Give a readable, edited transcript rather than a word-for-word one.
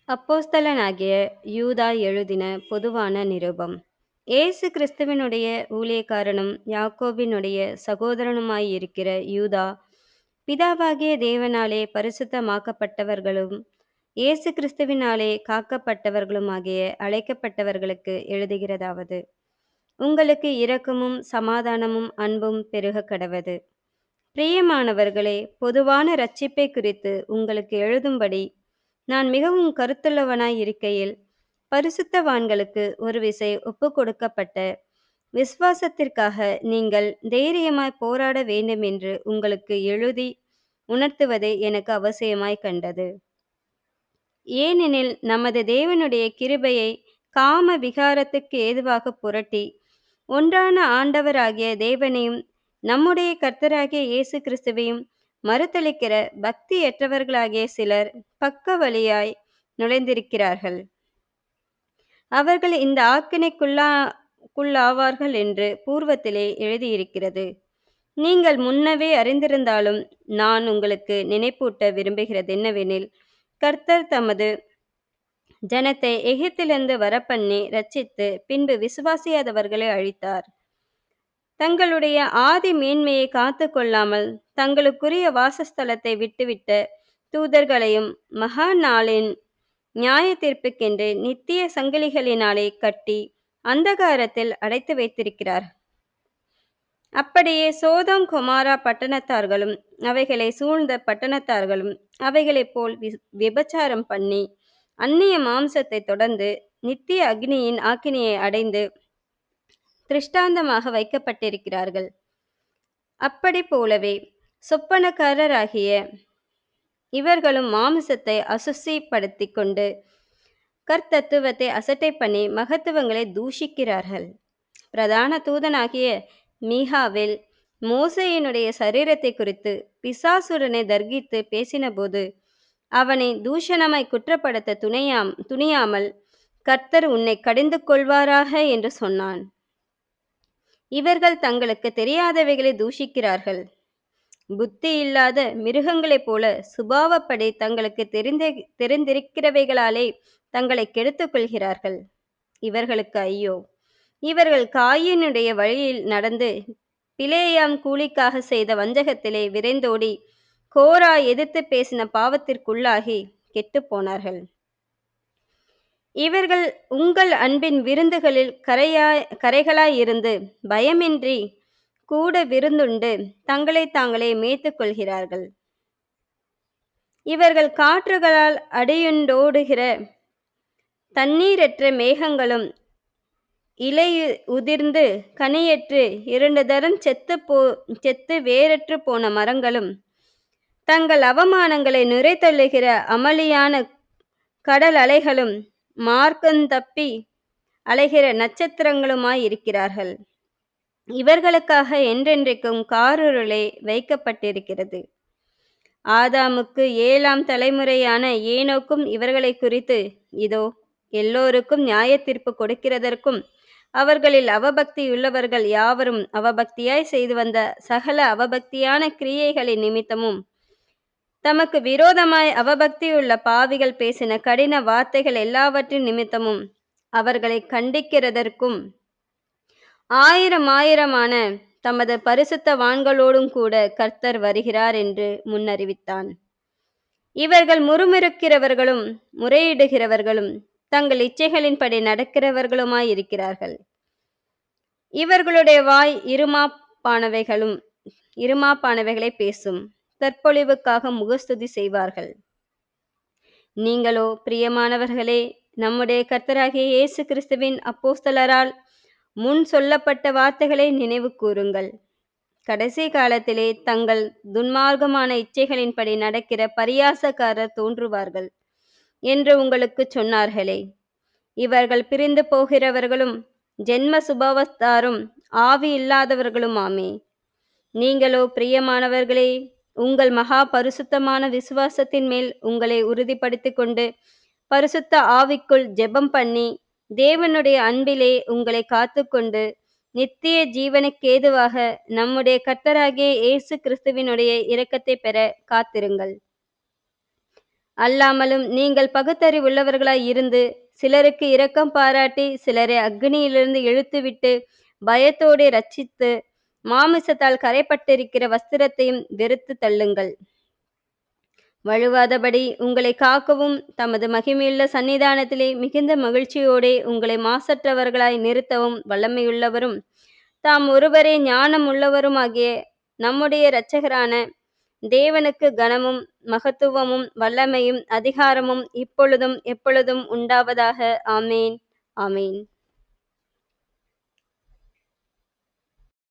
அப்போஸ்தலனாகிய யூதா எழுதின பொதுவான நிருபம். இயேசு கிறிஸ்துவினுடைய ஊழியக்காரனும் யாக்கோபினுடைய சகோதரனுமாயிருக்கிற யூதா, பிதாவாகிய தேவனாலே பரிசுத்தமாக்கப்பட்டவர்களும் இயேசு கிறிஸ்துவினாலே காக்கப்பட்டவர்களுமாகிய அழைக்கப்பட்டவர்களுக்கு எழுதுகிறதாவது: உங்களுக்கு இரக்கமும் சமாதானமும் அன்பும் பெருகக் கடவது. பிரியமானவர்களே, பொதுவான இரட்சிப்பைக் குறித்து உங்களுக்கு எழுதும்படி நான் மிகவும் கருத்துள்ளவனாய் இருக்கையில், பரிசுத்தவான்களுக்கு ஒரு விசை ஒப்புக்கொடுக்கப்பட்ட விசுவாசத்திற்காக நீங்கள் தைரியமாய் போராட வேண்டுமென்று உங்களுக்கு எழுதி உணர்த்துவதே எனக்கு அவசியமாய் கண்டது. ஏனெனில் நமது தேவனுடைய கிருபையை காம விகாரத்துக்கு ஏதுவாகப் புரட்டி, ஒன்றான ஆண்டவராகிய தேவனையும் நம்முடைய கர்த்தராகிய இயேசு கிறிஸ்துவையும் மறுதலிக்கிற பக்தியற்றவர்களாகிய சிலர் பக்க வழியாய் நுழைந்திருக்கிறார்கள். அவர்கள் இந்த ஆக்கினைக்குள்ளாவார்கள் என்று பூர்வத்திலே எழுதியிருக்கிறது. நீங்கள் முன்னவே அறிந்திருந்தாலும் நான் உங்களுக்கு நினைப்பூட்ட விரும்புகிறதென்னவெனில், கர்த்தர் தமது ஜனத்தை எகிப்திலிருந்து வரப்பண்ணி இரட்சித்து, பின்பு விசுவாசியாதவர்களை அழித்தார். தங்களுடைய ஆதி மேன்மையை காத்து கொள்ளாமல் தங்களுக்குரிய வாசஸ்தலத்தை விட்டுவிட்ட தூதர்களையும் மகா நாளின் நியாய தீர்ப்புக்கென்று நித்திய சங்கிலிகளினாலே கட்டி அந்தகாரத்தில் அடைத்து வைத்திருக்கிறார். அப்படியே சோதோம் கொமாரா பட்டணத்தார்களும் அவைகளை சூழ்ந்த பட்டணத்தார்களும் அவைகளைப் போல் விபச்சாரம் பண்ணி அந்நிய மாம்சத்தை தொடர்ந்து நித்திய அக்னியின் ஆக்கினையை அடைந்து திருஷ்டாந்தமாக வைக்கப்பட்டிருக்கிறார்கள். அப்படி போலவே சொப்பனக்காரராகிய இவர்களும் மாம்சத்தை அசுசிப்படுத்திக் கொண்டு கர்த்தத்துவத்தை அசட்டை பண்ணி மகத்துவங்களை தூஷிக்கிறார்கள். பிரதான தூதனாகிய மீகாவேல் மோசேயினுடைய சரீரத்தை குறித்து பிசாசுடனை தர்கித்து பேசினபோது அவனை தூஷணமாய் குற்றப்படுத்த துணியாமல், கர்த்தர் உன்னை கடிந்து கொள்வாராக என்று சொன்னான். இவர்கள் தங்களுக்கு தெரியாதவைகளை தூஷிக்கிறார்கள். புத்தி இல்லாத மிருகங்களைப் போல சுபாவப்படி தங்களுக்கு தெரிந்திருக்கிறவைகளாலே தங்களை கெடுத்துக் கொள்கிறார்கள். இவர்களுக்கு ஐயோ! இவர்கள் காயினுடைய வழியில் நடந்து பிலேயாம் கூலிக்காக செய்த வஞ்சகத்திலே விரைந்தோடி கோரா எதிர்த்து பேசின பாவத்திற்குள்ளாகி கெட்டுப்போனார்கள். இவர்கள் உங்கள் அன்பின் விருந்துகளில் கரைகளாயிருந்து பயமின்றி கூட விருந்துண்டு தங்களை தாங்களே மேய்த்துக் கொள்கிறார்கள். இவர்கள் காற்றுகளால் அடியுண்டோடுகிற தண்ணீரற்ற மேகங்களும் இலை உதிர்ந்து கனியற்று 2 தரம் செத்து வேரற்று போன மரங்களும் தங்கள் அவமானங்களை நுரைதள்ளுகிற அமளியான கடல் அலைகளும் மார்க்கந்தப்பி அலைகிற நட்சத்திரங்களுமாயிருக்கிறார்கள். இவர்களுக்காக என்றென்றைக்கும் காரிருளே வைக்கப்பட்டிருக்கிறது. ஆதாமுக்கு 7ஆம் தலைமுறையான ஏனோக்கும் இவர்களை குறித்து, இதோ எல்லோருக்கும் நியாய தீர்ப்பு கொடுக்கிறதற்கும் அவர்களில் அவபக்தியுள்ளவர்கள் யாவரும் அவபக்தியாய் செய்து வந்த சகல அவபக்தியான கிரியைகளின் நிமித்தமும் தமக்கு விரோதமாய் அவபக்தியுள்ள பாவிகள் பேசின கடின வார்த்தைகள் எல்லாவற்றின் நிமித்தமும் அவர்களை கண்டிக்கிறதற்கும் 1000 தமது பரிசுத்தவான்களோடும் கூட கர்த்தர் வருகிறார் என்று முன்னறிவித்தான். இவர்கள் முறுமுறுக்கிறவர்களும் முறையிடுகிறவர்களும் தங்கள் இச்சைகளின்படி நடக்கிறவர்களுமாயிருக்கிறார்கள். இவர்களுடைய வாய் இருமாப்பானவைகளை பேசும், தற்பொழிவுக்காக முகஸ்துதி செய்வார்கள். நீங்களோ பிரியமானவர்களே, நம்முடைய கர்த்தராகிய இயேசு கிறிஸ்துவின் அப்போஸ்தலரால் முன் சொல்லப்பட்ட வார்த்தைகளை நினைவு கூறுங்கள். கடைசி காலத்திலே தங்கள் துன்மார்க்கமான இச்சைகளின்படி நடக்கிற பரியாசக்காரர் தோன்றுவார்கள் என்று உங்களுக்கு சொன்னார்களே. இவர்கள் பிரிந்து போகிறவர்களும் ஜென்ம சுபாவத்தாரும் ஆவி இல்லாதவர்களுமாமே. நீங்களோ பிரியமானவர்களே, உங்கள் மகா பரிசுத்தமான விசுவாசத்தின் மேல் உங்களை உறுதிப்படுத்தி கொண்டு பரிசுத்த ஆவிக்குள் ஜெபம் பண்ணி தேவனுடைய அன்பிலே உங்களை காத்துக்கொண்டு நித்திய ஜீவனுக்கேதுவாக நம்முடைய கர்த்தராகிய இயேசு கிறிஸ்துவினுடைய இரக்கத்தை பெற காத்திருங்கள். அல்லாமலும் நீங்கள் பகுத்தறிவுள்ளவர்களாய் இருந்து சிலருக்கு இரக்கம் பாராட்டி சிலரை அக்னியிலிருந்து இழுத்துவிட்டு பயத்தோடு இரட்சித்து மாமிசத்தால் கரைப்பட்டிருக்கிற வஸ்திரத்தையும் வெறுத்து தள்ளுங்கள். வழுவாதபடி உங்களை காக்கவும் தமது மகிமையுள்ள சன்னிதானத்திலே மிகுந்த மகிழ்ச்சியோடே உங்களை மாசற்றவர்களாய் நிறுத்தவும் வல்லமையுள்ளவரும் தாம் ஒருவரே ஞானம் உள்ளவருமாகிய நம்முடைய இரட்சகரான தேவனுக்கு கனமும் மகத்துவமும் வல்லமையும் அதிகாரமும் இப்பொழுதும் எப்பொழுதும் உண்டாவதாக. ஆமேன். ஆமேன்.